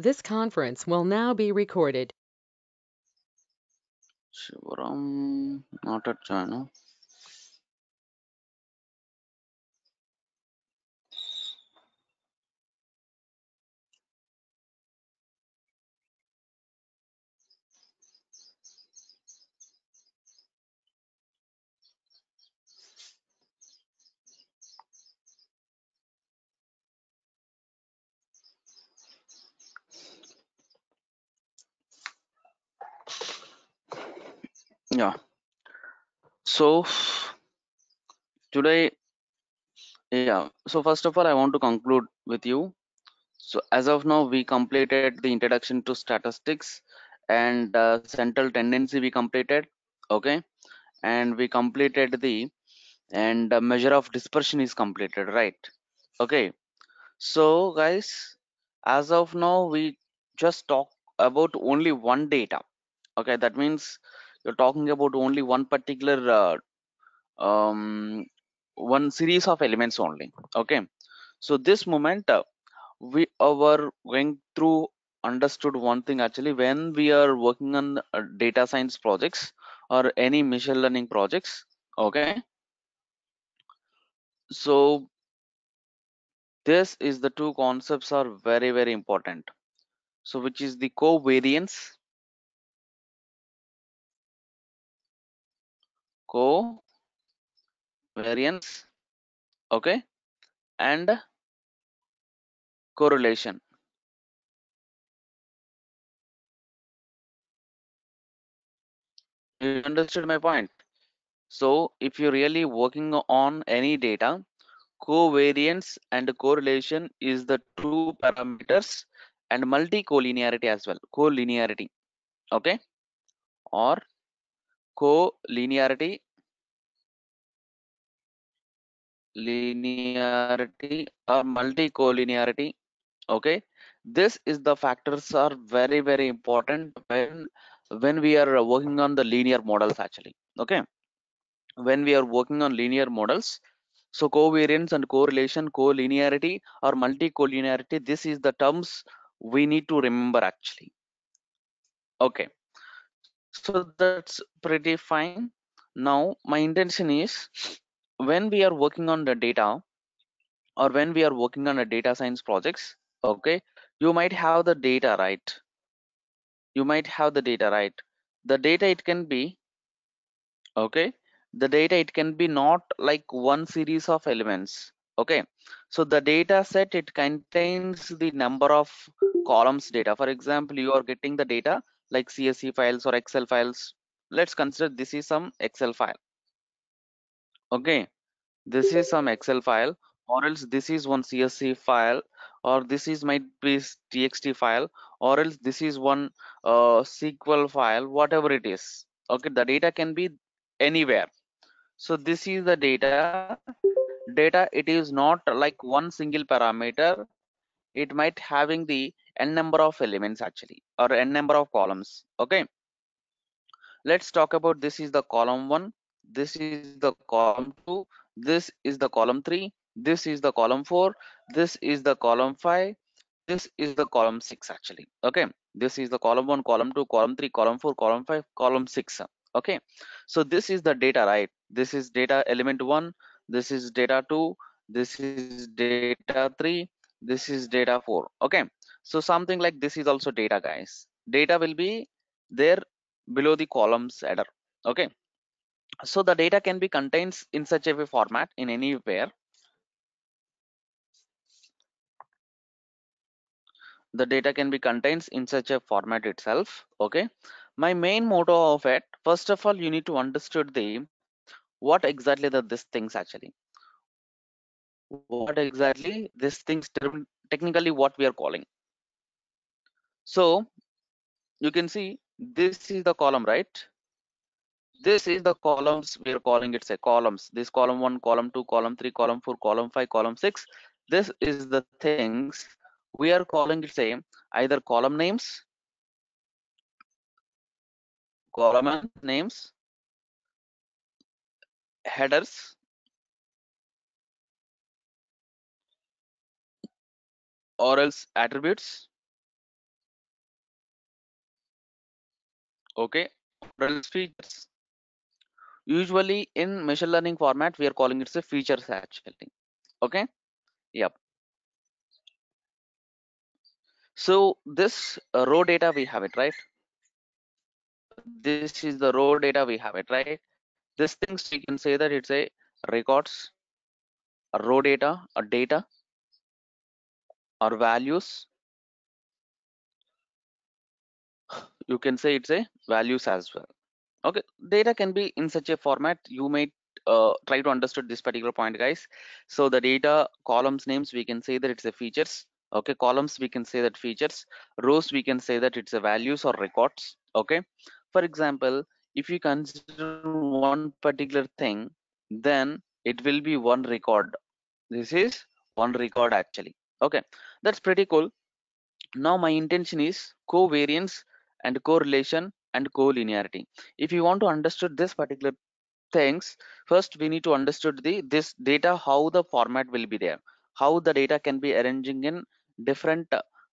This conference will now be recorded. Shivaram, not at China. Yeah. So today, yeah. So first of all, I want to conclude with you. So as of now, we completed the introduction to statistics and central tendency. We completed, okay, and we completed the measure of dispersion is completed, right? Okay. So guys, as of now, we just talk about only one data. Okay, that means you're talking about only one particular one series of elements only. Okay, so this moment we were going through understood one thing actually when we are working on data science projects or any machine learning projects. Okay, so this is the two concepts are very important. So which is the covariance, covariance, okay, and correlation. You understood my point? So if you're really working on any data, covariance and correlation is the two parameters and multi-collinearity as well. Collinearity, okay, or collinearity, linearity or multi-collinearity. Okay, this is the factors are very important when we are working on the linear models actually. Okay, when we are working on linear models. So covariance and correlation, collinearity or multi-collinearity, this is the terms we need to remember actually. Okay, so that's pretty fine. Now my intention is when we are working on the data or when we are working on a data science projects, okay, you might have the data, right? You might have the data, right? The data it can be, okay, the data it can be not like one series of elements. Okay, so the data set it contains the number of columns data. For example, you are getting the data like CSV files or Excel files. Let's consider this is some Excel file. Okay, this is some Excel file, or else this is one CSV file, or this is might be TXT file, or else this is one SQL file, whatever it is. Okay, the data can be anywhere. So this is the data it is not like one single parameter, it might having the n number of elements actually or n number of columns. Okay, let's talk about this is the column 1, this is the column 2, this is the column 3, this is the column 4, this is the column 5, this is the column 6 actually. Okay, this is the column 1, column 2, column 3, column 4, column 5, column 6. Okay, so this is the data, right? This is data element 1, this is data 2, this is data 3, this is data 4. Okay, so something like this is also data, guys. Data will be there below the columns header. Okay, so the data can be contains in such a way format in anywhere. The data can be contains in such a format itself. Okay, my main motto of it, first of all you need to understood the what exactly the this things actually, what exactly this things technically what we are calling. So you can see this is the column, right? This is the columns we are calling it, say columns, this column 1, column 2, column 3, column 4, column 5, column 6. This is the things we are calling it, say either column names, headers, or else attributes, okay, or else features. Usually in machine learning format, we are calling it a features actually. Okay, yep. So this raw data we have it, right? This is the raw data we have it, right? This things we can say that it's a records, a raw data, a data, or values. You can say it's a values as well. Okay, data can be in such a format. You may try to understand this particular point, guys. So the data columns names, we can say that it's a features. Okay, columns we can say that features. Rows we can say that it's a values or records. Okay, for example, if you consider one particular thing, then it will be one record. This is one record actually. Okay, that's pretty cool. Now my intention is covariance and correlation and collinearity. If you want to understand this particular things, first we need to understand this data, how the format will be there, how the data can be arranging in different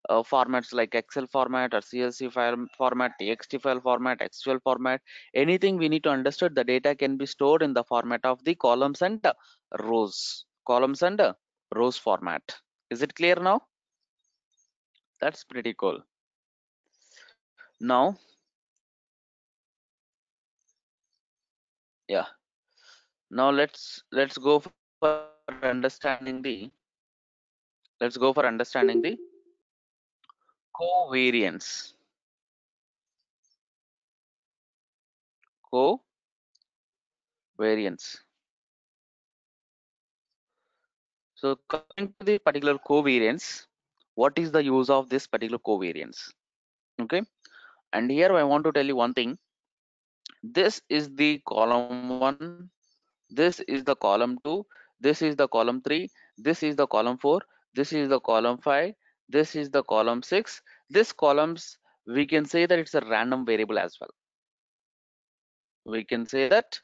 formats like Excel format or CSV file format, TXT file format, XML format. Anything we need to understand, the data can be stored in the format of the columns and columns and rows format. Is it clear now? That's pretty cool. Now, yeah. Now let's go for understanding the covariance. Covariance. So coming to the particular covariance, what is the use of this particular covariance? Okay, and here I want to tell you one thing. This is the column 1, this is the column 2, this is the column 3, this is the column 4, this is the column 5, this is the column 6. This columns, we can say that it's a random variable as well. We can say that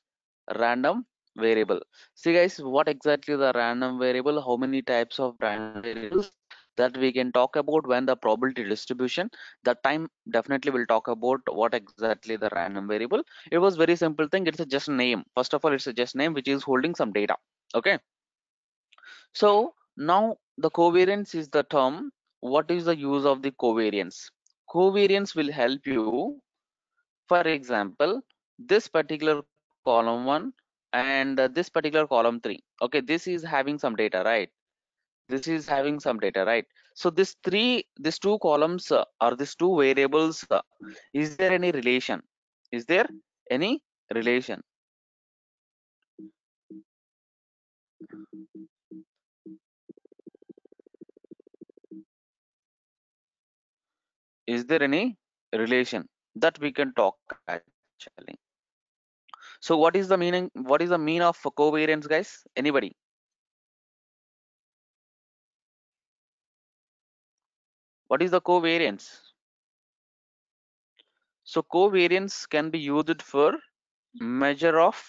random variable. See guys, what exactly the random variable, how many types of random variables that we can talk about when the probability distribution, that time definitely we'll talk about what exactly the random variable. It was very simple thing, it's a just name. First of all, it's a just name which is holding some data. Okay, so now the covariance is the term. What is the use of the covariance? Covariance will help you. For example, this particular column 1 and this particular column 3. Okay, this is having some data, right? This is having some data, right? So these two columns or these two variables, is there any relation? Is there any relation? Is there any relation that we can talk actually? So what is the meaning? What is the mean of covariance, guys? Anybody? What is the covariance? So covariance can be used for measure of,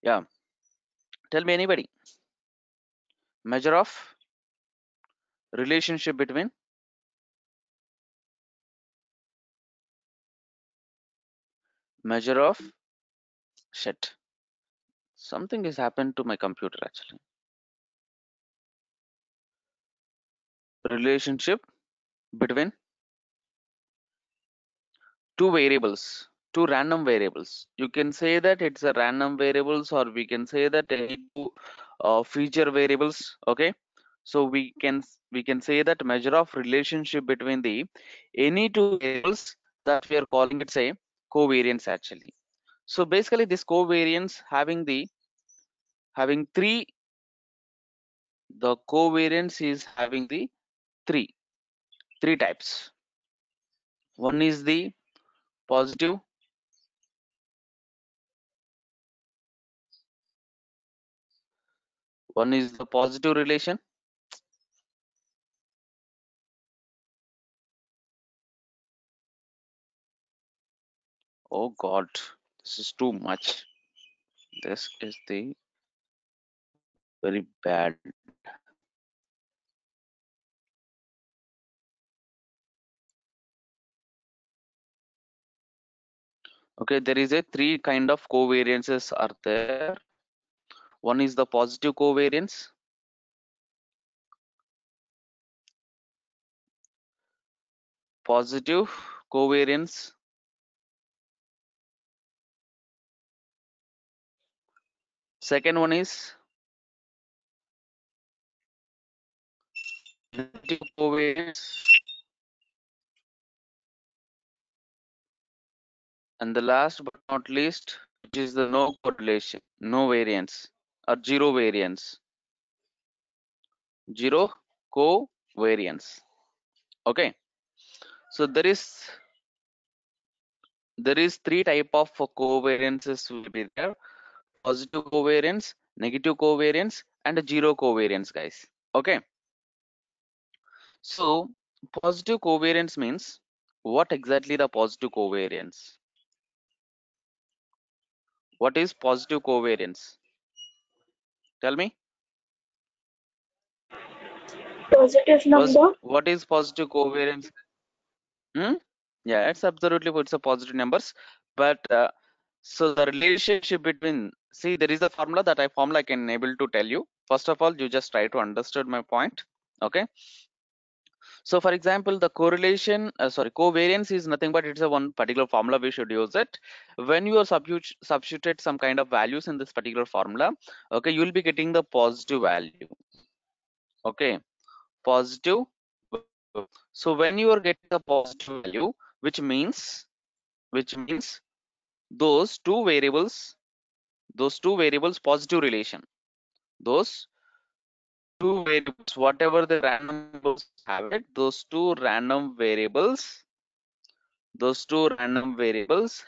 yeah, tell me anybody, measure of relationship between, measure of, shit, something has happened to my computer actually. Relationship between two variables, two random variables. You can say that it's a random variables, or we can say that any two feature variables. Okay, so we can say that measure of relationship between the any two variables, that we are calling it say covariance actually. So basically this covariance having the covariance is having the three three types. One is the positive, One is the positive relation. Oh God, this is too much. This is the very bad. Okay, there is a three kind of covariances are there. One is the positive covariance. Positive covariance. Second one is negative covariance. And the last but not least, which is the no correlation, no variance or zero variance. Zero covariance. Okay, so there is three type of covariances will be there: positive covariance, negative covariance, and a zero covariance, guys. Okay, so positive covariance means what exactly the positive covariance? What is positive covariance? Tell me. Positive number. What is positive covariance? Hmm? Yeah, it's absolutely it's a positive numbers, but so the relationship between, see, there is a formula that I can able to tell you. First of all, you just try to understand my point. Okay, so for example, the covariance is nothing but it's a one particular formula. We should use it when you are substitute some kind of values in this particular formula. Okay, you will be getting the positive value. Okay, positive. So when you are getting a positive value, which means those two variables positive relation, those two variables, whatever the random variables have it, those two random variables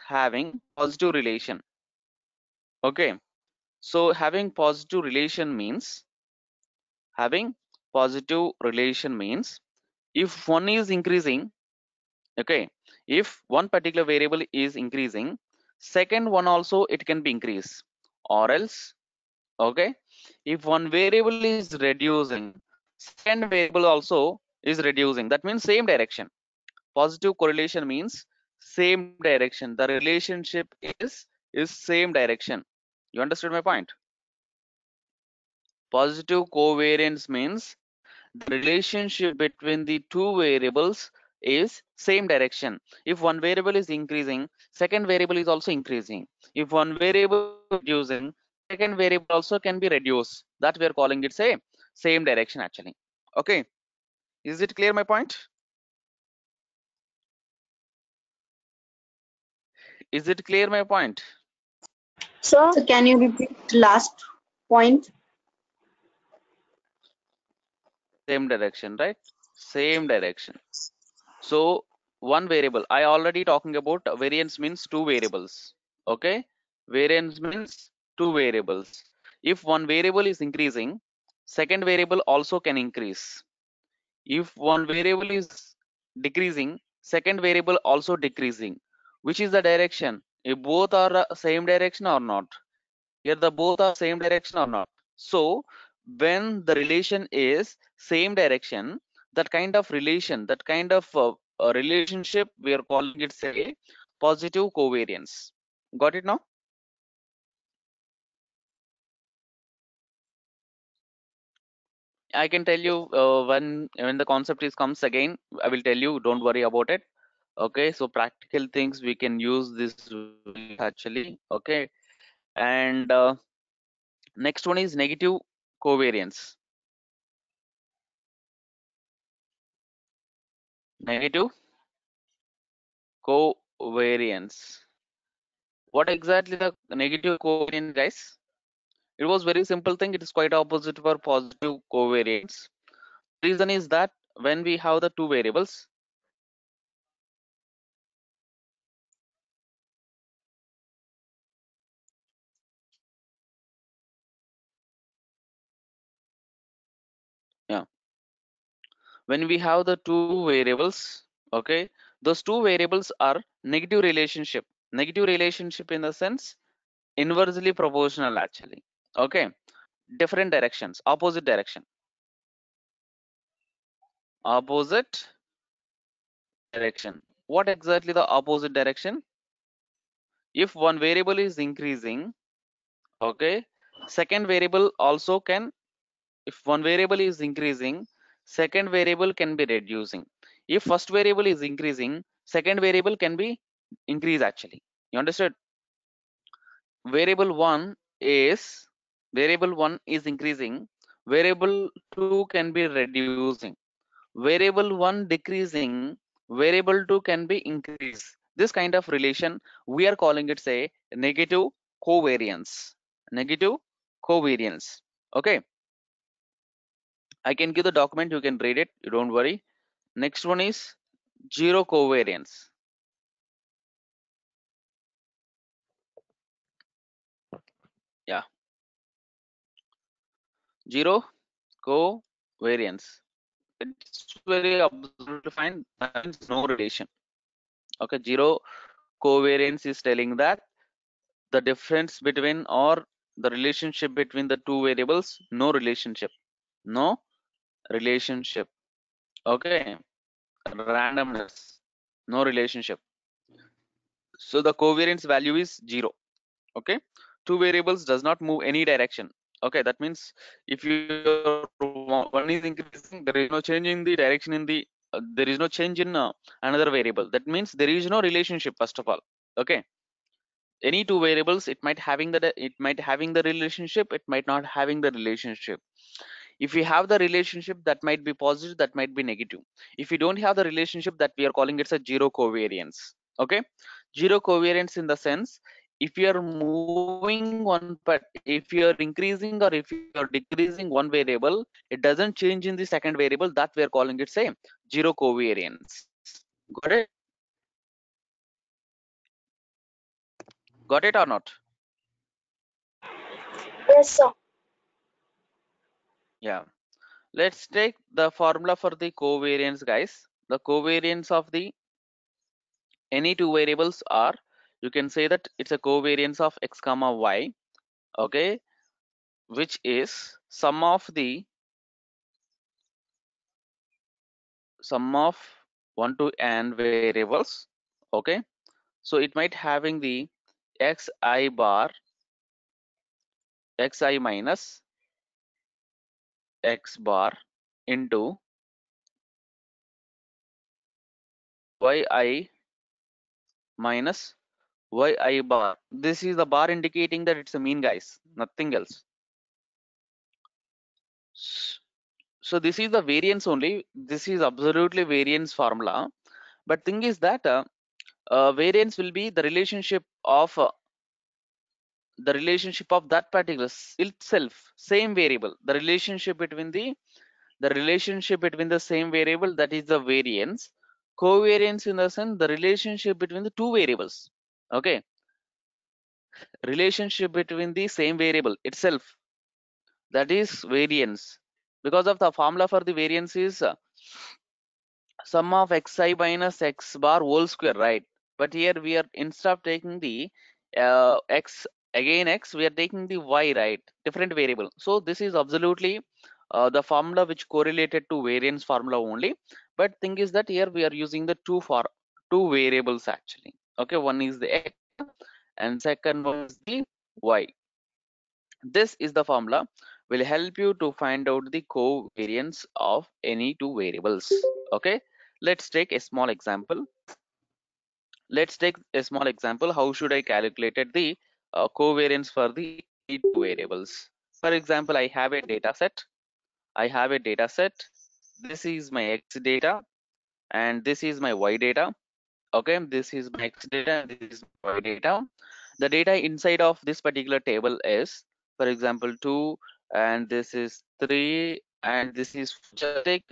having positive relation. Okay, so having positive relation means if one is increasing, okay, if one particular variable is increasing, second one also it can be increased, or else, okay, if one variable is reducing, second variable also is reducing. That means same direction. Positive correlation means same direction. The relationship is same direction. You understood my point? Positive covariance means the relationship between the two variables is same direction. If one variable is increasing, second variable is also increasing. If one variable is reducing, second variable also can be reduced. That we are calling it same direction actually. Okay, is it clear my point? Is it clear my point? Sir, So can you repeat last point? Same direction, right? Same direction. So one variable, I already talking about variance means two variables. Okay, variance means two variables. If one variable is increasing, second variable also can increase. If one variable is decreasing, second variable also decreasing. Which is the direction? If both are same direction or not? Here the both are same direction or not? So when the relation is same direction, that kind of relation, that kind of relationship, we are calling it positive covariance. Got it now? I can tell you when the concept is comes again, I will tell you, don't worry about it. Okay, so practical things we can use this actually. Okay, and next one is negative covariance. Negative covariance. What exactly the negative covariance, guys? It was very simple thing. It is quite opposite for positive covariance. Reason is that when we have the two variables, when we have the two variables, okay, those two variables are negative relationship. Negative relationship in the sense inversely proportional actually. Okay, different directions, opposite direction. Opposite direction. What exactly the opposite direction? If one variable is increasing, okay, second variable also can, if one variable is increasing, second variable can be reducing. If first variable is increasing, second variable can be increase actually. You understood? Variable 1 is, variable 1 is increasing, variable 2 can be reducing, variable 1 decreasing, variable 2 can be increased. This kind of relation we are calling it say negative covariance. Negative covariance. Okay, I can give the document, you can read it, you don't worry. Next one is zero covariance. Yeah, zero covariance. It's very absolutely fine. That means no relation. Okay, zero covariance is telling that the difference between or the relationship between the two variables, no relationship. No relationship. Okay, randomness, no relationship. So the covariance value is 0. Okay, two variables does not move any direction. Okay, that means if your one is increasing, there is no change in the direction in the there is no change in another variable. That means there is no relationship first of all. Okay, any two variables, it might having the relationship, it might not having the relationship. If we have the relationship, that might be positive, that might be negative. If we don't have the relationship, that we are calling it a zero covariance. Okay, zero covariance in the sense, if you are moving one, but if you are increasing or if you are decreasing one variable, it doesn't change in the second variable, that we are calling it say zero covariance. Got it? Got it or not? Yes, sir. Yeah, let's take the formula for the covariance, guys. The covariance of the any two variables are, you can say that it's a covariance of x comma y. Okay, which is sum of 1 to n variables. Okay, so it might having the xi bar, xi minus x bar into yi minus yi bar. This is the bar indicating that it's a mean, guys, nothing else. So this is the variance only. This is absolutely variance formula. But thing is that variance will be the relationship of that particular itself, same variable. The relationship between the same variable, that is the variance. Covariance in the sense the relationship between the two variables. Okay, relationship between the same variable itself, that is variance. Because of the formula for the variance is sum of xi minus x bar whole square, right? But here we are, instead of taking the x again x, we are taking the y, right? Different variable. So this is absolutely the formula which correlated to variance formula only. But thing is that here we are using the two variables actually. Okay, one is the x and second one is the y. This is the formula will help you to find out the covariance of any two variables. Okay, let's take a small example. How should I calculate the covariance for the two variables? For example, I have a data set. This is my x data and this is my y data. Okay, this is my x data and this is my y data. The data inside of this particular table is, for example, 2, and this is 3, and this is, just take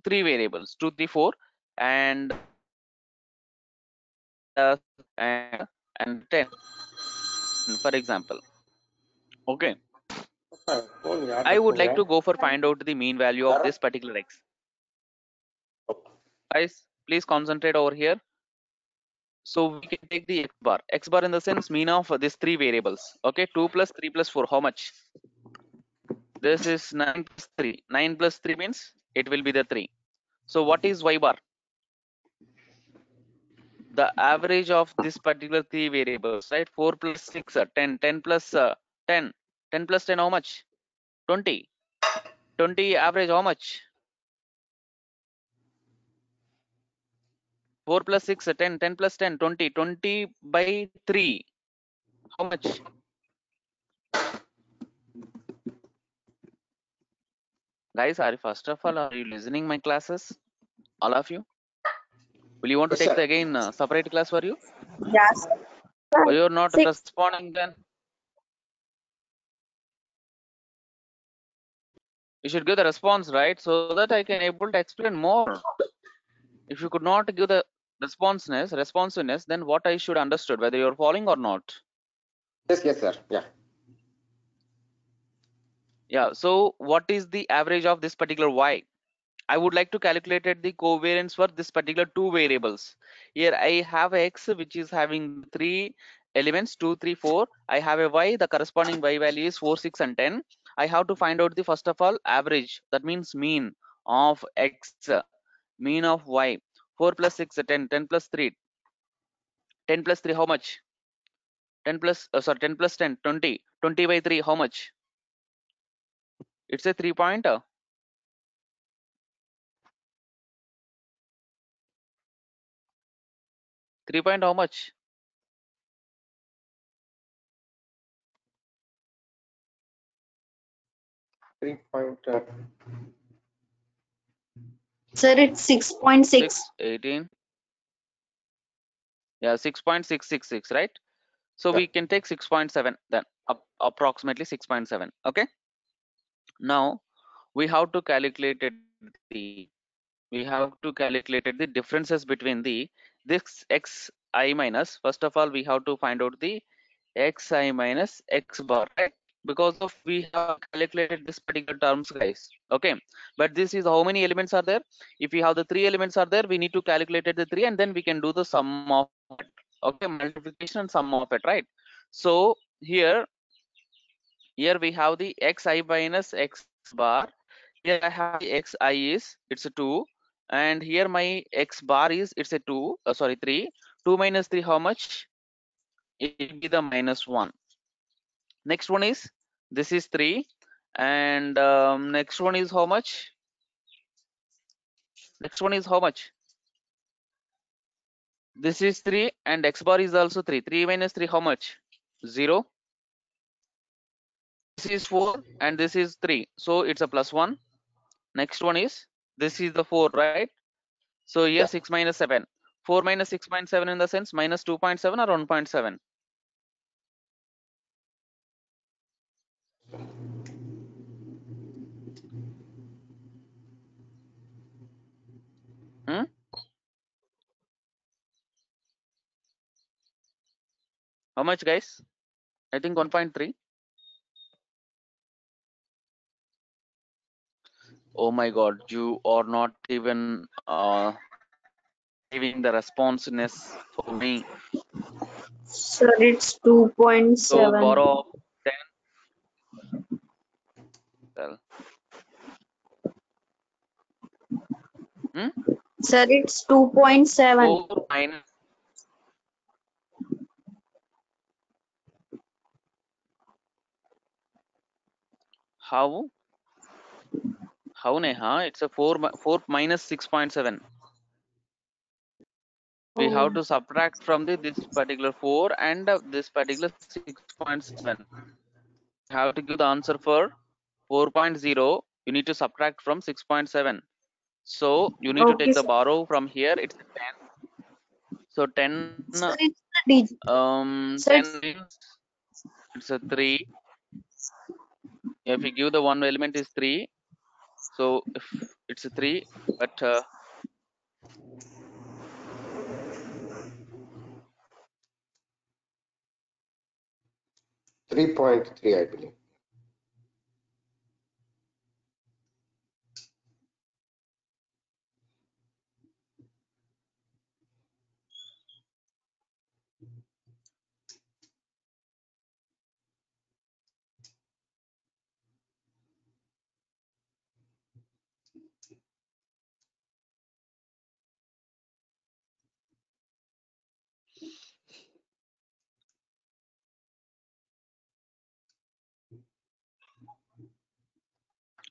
three variables, 2 3 4, and uh, and 10, for example. Okay, I would like to go for find out the mean value of this particular x. Guys, please concentrate over here. So we can take the x bar in the sense mean of these three variables. Okay, 2 plus 3 plus 4, how much? This is 9 plus 3. 9 plus 3 means it will be the 3. So what is y bar? The average of this particular three variables, right? 4 plus 6 10, 10 plus 10, 10 plus 10 how much? 20. 20 average how much? 4 plus 6 10, 10 plus 10 20, 20 by 3 how much? Guys, are you first of all, are you listening my classes, all of you? Will you want to Yes, take sir. the again separate class for you? Yes. Why you're not 6. responding then? You should give the response, right? So that I can able to explain more. If you could not give the responsiveness, then what I should understood, whether you're following or not. Yes, sir. Yeah. Yeah, so what is the average of this particular y? I would like to calculate the covariance for this particular two variables. Here I have x which is having three elements 2, 3, 4. I have a y, the corresponding y value is 4, 6 and 10. I have to find out the first of all average, that means mean of x, mean of y. 4 plus 6 10, 10 plus 3, 10 plus 3 how much? 10 plus 10 plus 10 20, 20 by 3 how much? It's a 3 point. 3 point how much? 3 point. Sir, it's 6.6. 6, 18. Yeah, 6.666, right? So Yeah. we can take 6.7 then, approximately 6.7. Okay. Now we have to calculate the differences between this xi minus. First of all, we have to find out the xi minus x bar, right? Because of we have calculated this particular terms, guys. Okay, but this is how many elements are there. If we have the three elements are there, we need to calculate the three and then we can do the sum of it. Okay, multiplication and sum of it, right? So here we have the xi minus x bar. Here I have the xi is it's a 2, and here my x bar is it's a 2, sorry 3. 2 minus 3 how much? It will be the minus 1. Next one is this is 3, and next one is how much? Next one is how much? This is 3 and x bar is also 3. 3 minus 3 how much? 0. This is 4 and this is 3, so it's a plus 1. Next one is this is the 4, right? So here Yeah. 6 minus 7. 4 minus 6.7 in the sense minus 2.7 or 1.7. Hmm? How much, guys? I think 1.3. Oh my god, you are not even giving the responsiveness for me. Sir, it's So 2.7. borrow 10. Well, Sir, it's 2.7. 4 minus. How? How Neha? It's a 4 minus 6.7. We have to subtract from this particular 4 and this particular 6.7. Have to give the answer for 4.0. You need to subtract from 6.7. So you need to Okay, take the sir. borrow from here. It's 10. So 10 Sir, it's the digit. Sir, 10 means it's a 3. If you give the one element is 3, so if it's a 3, but 3.3, I believe.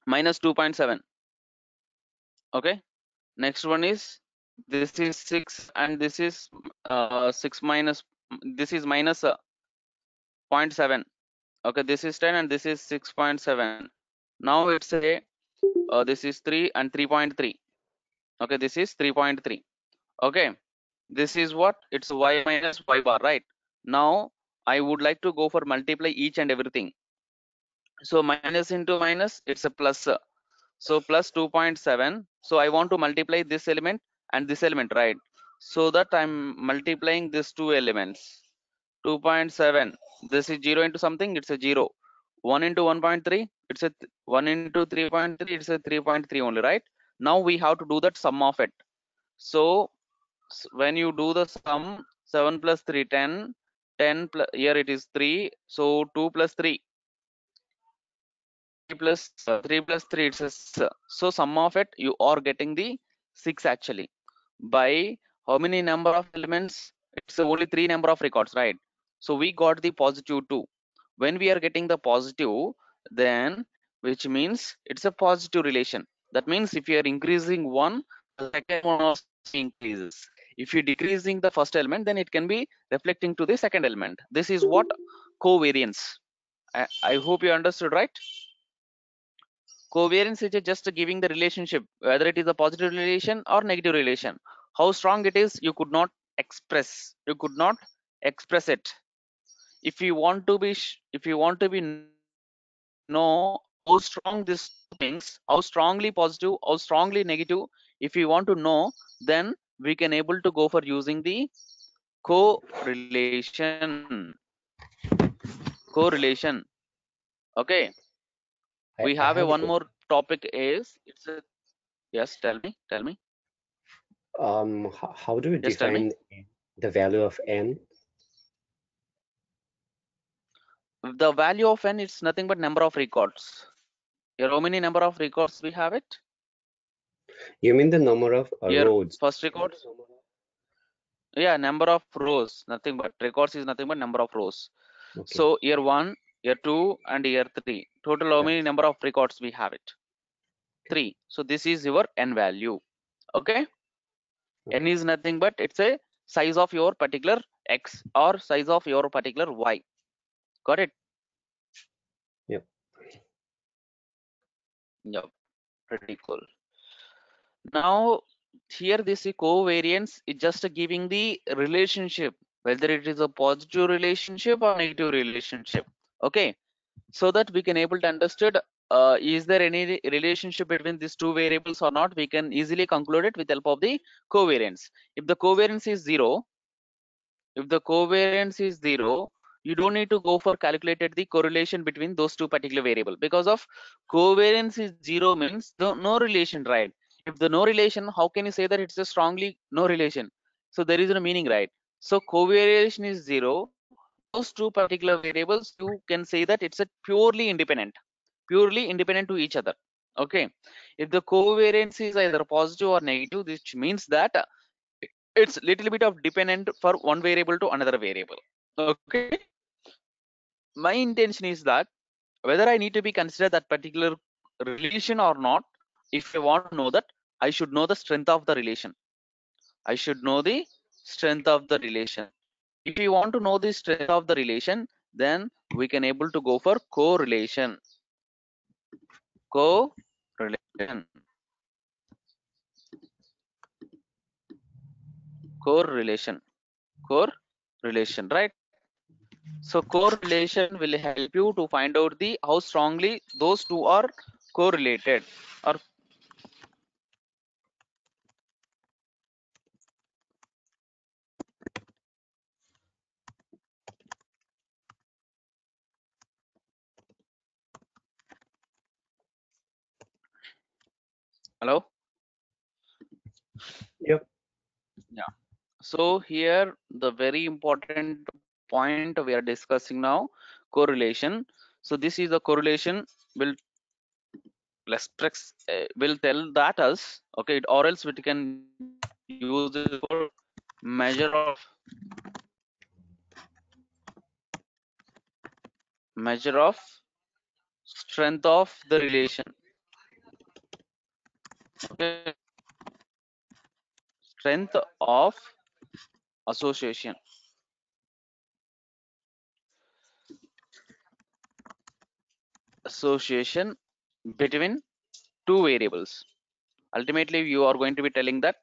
minus 2.7. Okay, next one is, this is 6 and this is 6 minus, this is minus 0.7. Okay, this is 10 and this is 6.7. Now it's a this is 3 and 3.3. Okay, this is 3.3. Okay, this is what, it's y minus y bar, right? Now I would like to go for multiply each and everything. So minus into minus, it's a plus. So plus 2.7. So I want to multiply this element and this element, right? So that I'm multiplying these two elements. 2.7. This is 0 into something, it's a 0. 1 into 1.3, it's a 1 into 3.3, it's a 3.3 only, right? Now we have to do that sum of it. So when you do the sum, 7 plus 3, 10. 10 plus, here it is 3. So 2 plus 3. 3 plus 3, it's a 6. So sum of it, you are getting the 6 actually. By how many number of elements? It's only 3 number of records, right? So we got the positive 2. When we are getting the positive, then which means it's a positive relation. That means if you are increasing one, the second one also increases. If you're decreasing the first element, then it can be reflecting to the second element. This is what covariance. I hope you understood, right? Covariance is just giving the relationship, whether it is a positive relation or negative relation. How strong it is, you could not express. You could not express it. If you want to be, if you want to be know how strong these things, how strongly positive, how strongly negative, if you want to know, then we can able to go for using the correlation. Correlation. Okay. We I have a have a one more topic is, it's a, yes, tell me, tell me. how do we Yes, tell me. define the value of n? The value of n is nothing but number of records. Here, how many number of records we have it? You mean the number of Here, rows? first records. Yeah, number of rows, nothing but records is nothing but number of rows. Okay. So year 1, year 2, and year 3. Total how Yeah. many number of records we have it? 3. So this is your n value. Okay. N is nothing but it's a size of your particular x or size of your particular y. Got it? Yep. Yep. Pretty cool. Now here this covariance is just giving the relationship, whether it is a positive relationship or negative relationship. Okay, so that we can able to understand is there any relationship between these two variables or not. We can easily conclude it with help of the covariance. If the covariance is 0, if the covariance is 0, you don't need to go for calculated the correlation between those two particular variable, because of covariance is 0 means no relation, right? If the no relation, how can you say that it's a strongly no relation? So there is no meaning, right? So covariation is 0. Those two particular variables, you can say that it's a purely independent to each other. Okay, if the covariance is either positive or negative, which means that it's little bit of dependent for one variable to another variable. Okay, my intention is that whether I need to be consider that particular relation or not, if I want to know that, I should know the strength of the relation. I should know the strength of the relation. If you want to know the strength of the relation, then we can able to go for correlation. Correlation. Correlation. Correlation, right? So correlation will help you to find out the how strongly those two are correlated. Or hello? Yep. Yeah. So here the very important point we are discussing now, correlation. So this is the correlation will express will tell that us, okay, or else we can use it for measure of strength of the relation. Okay. Strength of association. Association between two variables. Ultimately, you are going to be telling that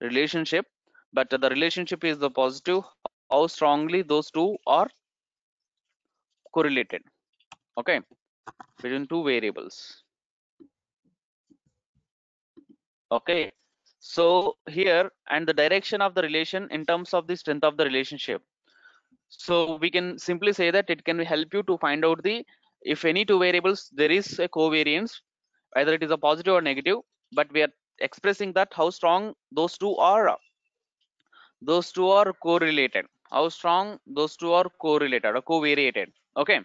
relationship, but the relationship is the positive, how strongly those two are correlated. Okay, between two variables. Okay, so here and the direction of the relation in terms of the strength of the relationship. So we can simply say that it can help you to find out the, if any two variables there is a covariance, either it is a positive or negative, but we are expressing that how strong those two are correlated, how strong those two are correlated or covariated. Okay,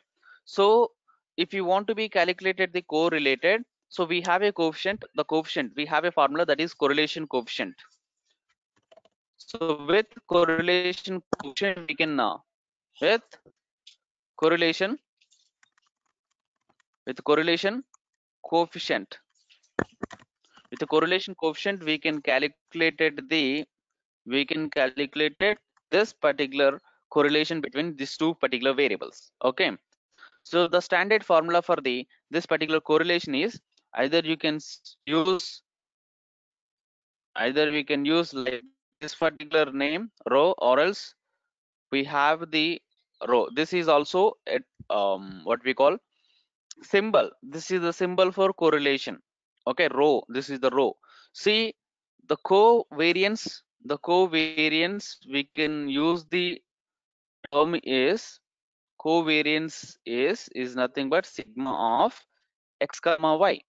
so if you want to be calculated the correlated, so we have a coefficient, the coefficient, we have a formula that is correlation coefficient. So with correlation coefficient we can with correlation coefficient, with the correlation coefficient we can calculate this particular correlation between these two particular variables. Okay, so the standard formula for this particular correlation is either we can use like this particular name rho, or else we have the rho. This is also a, what we call symbol. This is the symbol for correlation. Okay, rho, this is the rho. See, the covariance we can use the term is covariance is nothing but sigma of x comma y.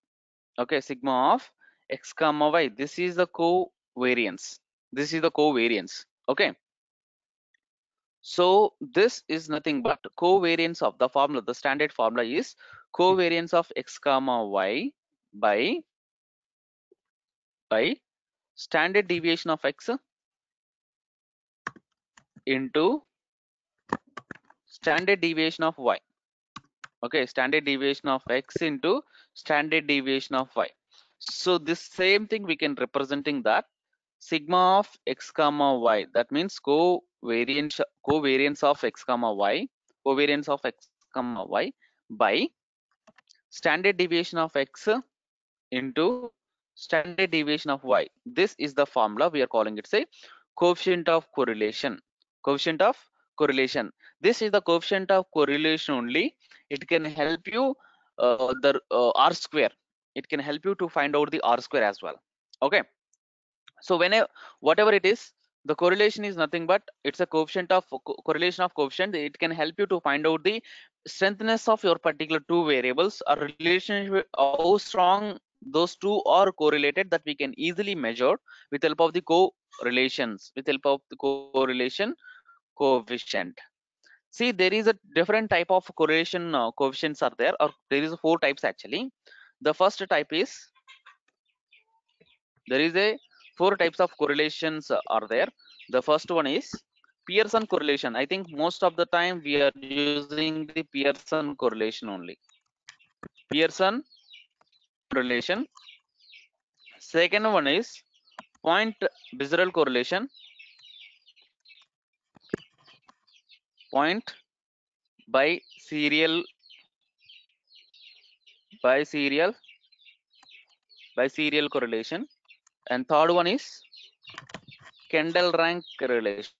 Okay, sigma of x comma y, this is the covariance, okay. So this is nothing but covariance of the formula. The standard formula is covariance of x comma y by standard deviation of x into standard deviation of y. Okay, standard deviation of x into standard deviation of y. So this same thing we can representing that sigma of x comma y, that means covariance of x comma y, by standard deviation of x into standard deviation of y. This is the formula we are calling it, say, coefficient of correlation. This is the coefficient of correlation only. It can help you the r square. It can help you to find out the r square as well. Okay, so whenever whatever it is, the correlation is nothing but it's a coefficient of correlation of coefficient. It can help you to find out the strengthness of your particular two variables, a relationship, how strong those two are correlated, that we can easily measure with help of the correlation coefficient. See, there is a different type of correlation coefficients are there, or there is four types actually. The first type is, there is a four types of correlations are there. The first one is Pearson correlation. I think most of the time we are using the Pearson correlation only. Pearson correlation. Second one is point Bezier correlation. Point by serial correlation. And third one is Kendall rank correlation.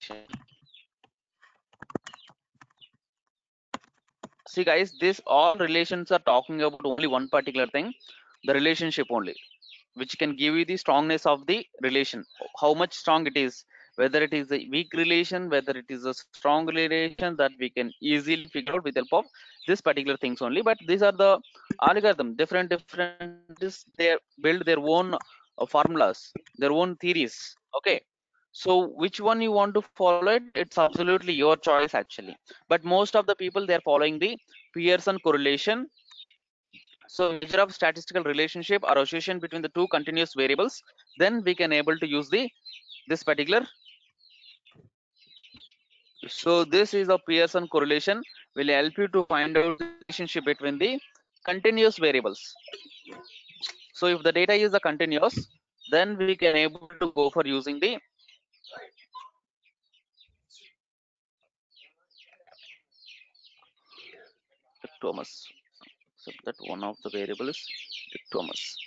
See guys, this all relations are talking about only one particular thing, the relationship only, which can give you the strongness of the relation, how much strong it is, whether it is a weak relation, whether it is a strong relation, that we can easily figure out with help of this particular things only. But these are the algorithm, different they build their own formulas, their own theories. Okay, so which one you want to follow it, it's absolutely your choice actually. But most of the people, they are following the Pearson correlation. So measure of statistical relationship or association between the two continuous variables, then we can able to use this particular. So this is a Pearson correlation, will help you to find out the relationship between the continuous variables. So if the data is a continuous, then we can able to go for using the Thomas. So that one of the variable is Thomas.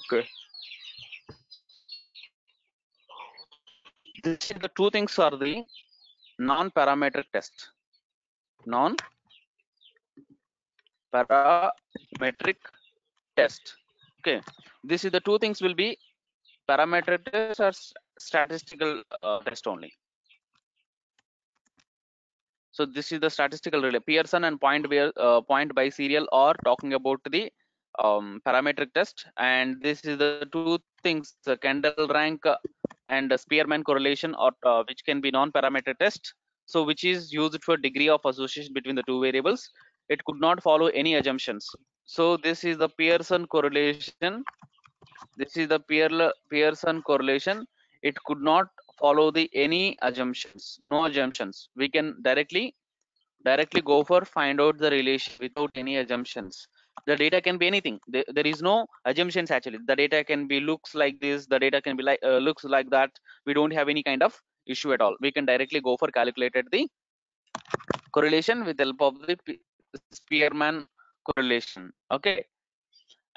Okay. This is the two things are the non-parametric test. Non-parametric test. Okay. This is the two things will be parametric test or statistical test only. So this is the statistical relay. Pearson and point by serial are talking about the parametric test, and this is the two things: the Kendall rank and the Spearman correlation, or which can be non-parametric test. So which is used for degree of association between the two variables. It could not follow any assumptions. So this is the Pearson correlation. This is the Pearson correlation. It could not follow the any assumptions. No assumptions. We can directly go for find out the relation without any assumptions. The data can be anything. There is no assumptions actually. The data can be looks like this. The data can be like looks like that. We don't have any kind of issue at all. We can directly go for calculated the correlation with the help of the Spearman correlation. Okay.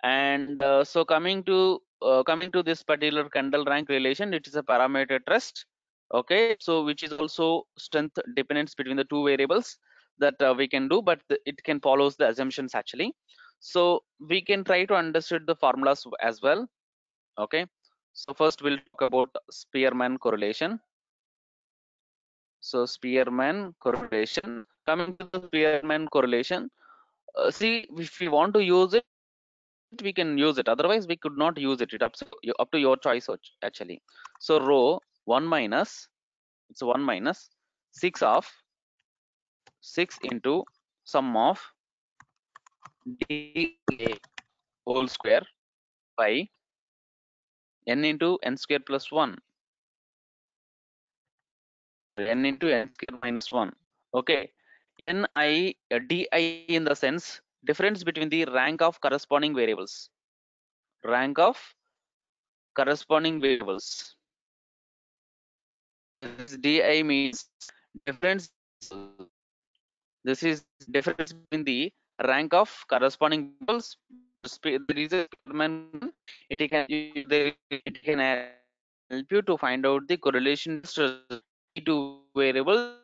And so coming to this particular Kendall rank relation, it is a parameter test. Okay, so which is also strength dependence between the two variables that we can do, but it can follows the assumptions actually. So we can try to understand the formulas as well. Okay, so first we'll talk about Spearman correlation. So Spearman correlation. Coming to the Spearman correlation, see, if we want to use it, we can use it, otherwise we could not use it. It up to your choice actually. So rho 1 minus, it's 1 minus 6 of 6 into sum of dA whole square by n into n square plus 1, n into n square minus 1. Okay, ni di in the sense difference between the rank of corresponding variables. Rank of corresponding variables. This di means difference. This is difference between the rank of corresponding variables. There is a Spearman. It can help you to find out the correlation to variables.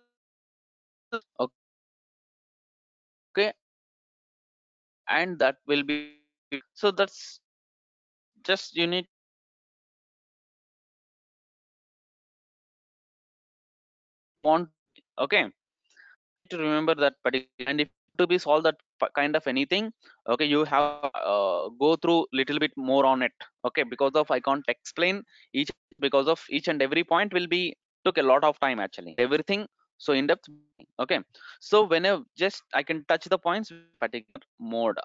Okay, and that will be, so that's just you need want. Okay, to remember that particular, and if to be solve that kind of anything, okay, you have go through little bit more on it. Okay, because of I can't explain each, because of each and every point will be took a lot of time actually, everything so in depth. Okay, so whenever just I can touch the points with particular mode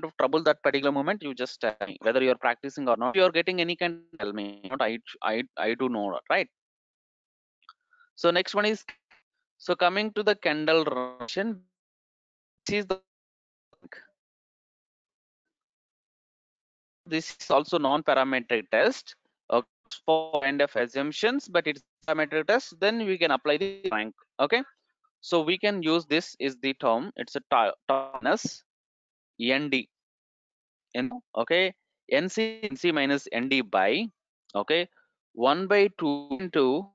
of trouble that particular moment, you just tell me whether you're practicing or not. If you're getting any kind, tell me. Not I do know, right? So next one is, so coming to the Kendall relation, this is also non-parametric test for kind of assumptions, but it's parametric test. Then we can apply the rank. Okay, so we can use this is the term. It's a minus nd. Okay, nc minus nd by, okay, 1 by 2 into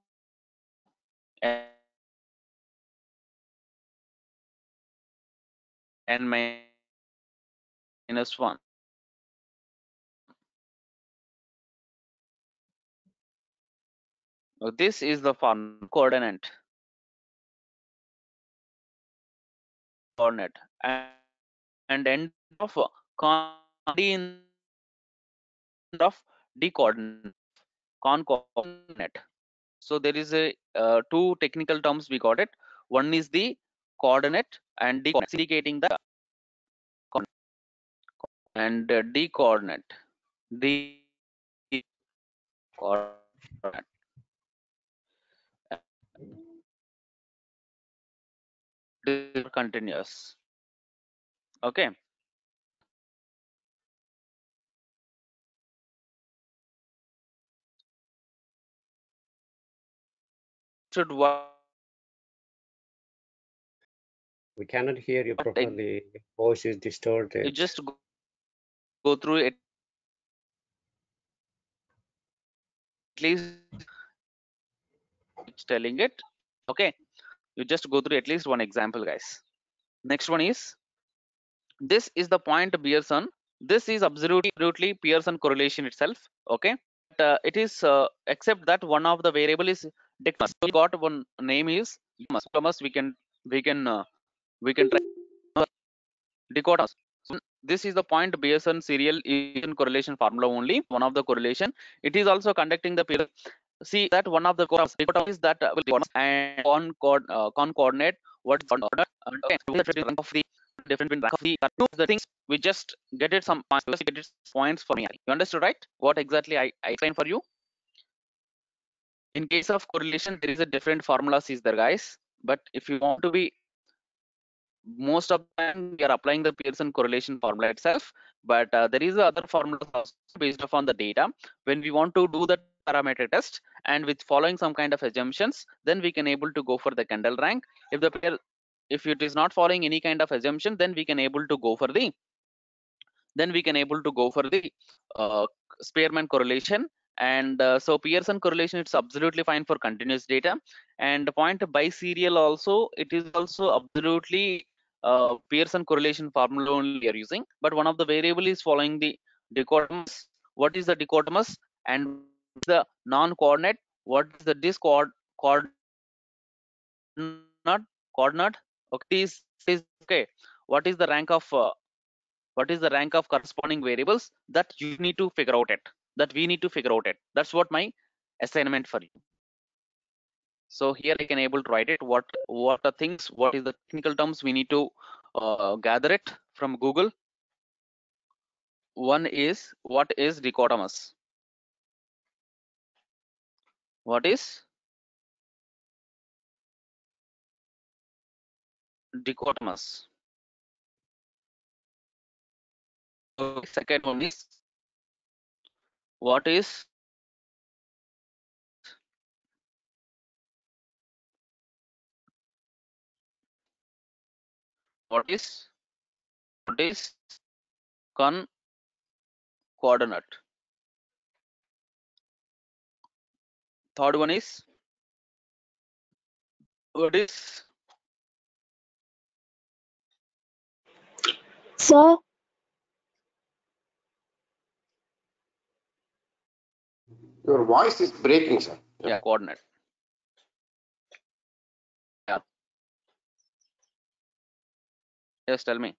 n minus 1. So this is the coordinate and end of d of d coordinate coordinate. So there is a two technical terms we got it. One is the coordinate and the indicating the coordinate. and D coordinate. D coordinate. Continuous. Okay. Should what We cannot hear you take, properly. Your voice is you distorted. just go through it at least it's telling it. Okay, you just go through at least one example, guys. Next one is, this is the point Pearson. This is absolutely Pearson correlation itself. Okay, it is except that one of the variable is dichotomous. So we got one name is dichotomous. We can try dichotomous. So this is the point Pearson serial Pearson correlation formula only. One of the correlation. It is also conducting the Pearson. See that one of the dichotomy is that and con coordinate. What is coordinate? Okay, rank of the different rank of the things. We just get it some points. Get it points for me. You understood, right? What exactly I explained for you? In case of correlation, there is a different formulas is there, guys. But if you want to be, most of the time we are applying the Pearson correlation formula itself, but there is other formulas also based upon the data. When we want to do the parameter test and with following some kind of assumptions, then we can able to go for the Kendall rank. If it is not following any kind of assumption, then we can able to go for the Spearman correlation. And so Pearson correlation, it's absolutely fine for continuous data. And the point biserial also, it is also absolutely Pearson correlation formula only we are using. But one of the variable is following the dichotomous. What is the dichotomous and the non-coordinate? What is the coordinate? Okay, is okay. What is the rank of corresponding variables? That you need to figure out it, that we need to figure out it. That's what my assignment for you. So here I can able to write it, what are things, what is the technical terms we need to gather it from Google. One is, what is dichotomous? What is dichotomous? Okay, second one is, what is coordinate? Third one is, what is Sir, Your voice is breaking, sir. yeah, coordinate? Yeah, yes, tell me.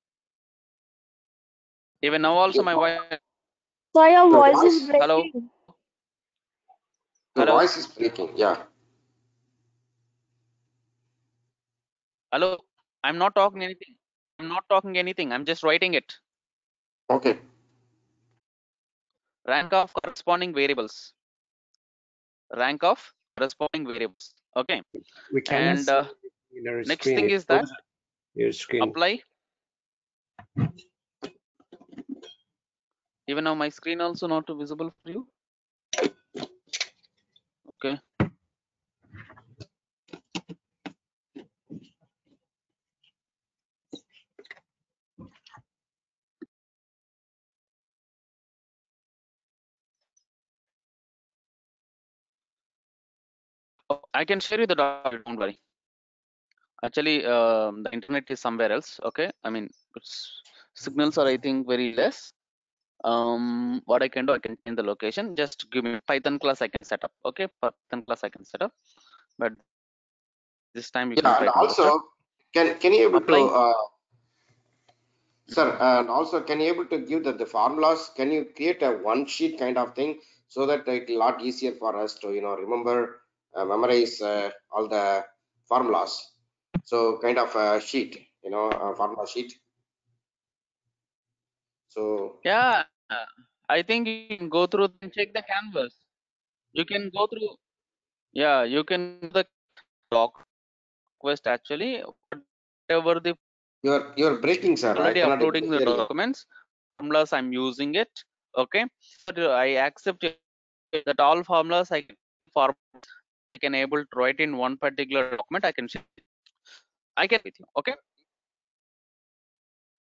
Even now also my voice. sir, your Your voice is voice, Hello, breaking. your hello, voice is breaking. Yeah. hello. I'm not talking anything. I'm just writing it. Okay. Rank of corresponding variables. Rank of corresponding variables. Okay. We cannot And see in our next screen. thing is that Your screen. apply. Even now my screen also not visible for you. Okay. Oh, I can share you the document, don't worry. Actually, the internet is somewhere else. Okay. I mean, it's signals are, I think, very less. What I can do, I can change the location. Just give me Python class, I can set up. Okay, Python class I can set up. But this time you can Yeah, try and to monitor. also, can you able Apply. to, sir, and also can you able to give the formulas? Can you create a one sheet kind of thing so that it's a lot easier for us to remember, memorize all the formulas? So kind of a sheet, a formula sheet. So Yeah, I think you can go through and check the canvas. You can go through. Yeah, you can the doc request actually whatever the you're breaking, sir. I already cannot able to uploading the hear you. documents formulas I'm using it. Okay, but I accept that all formulas I can able to write in one particular document. I can share. I can with you. Okay, I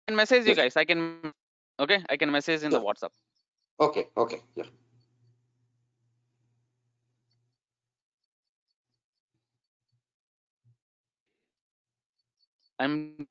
can message you Yes. guys. I can. Okay, I can message in the Sure. WhatsApp. Okay. Okay. Yeah. I'm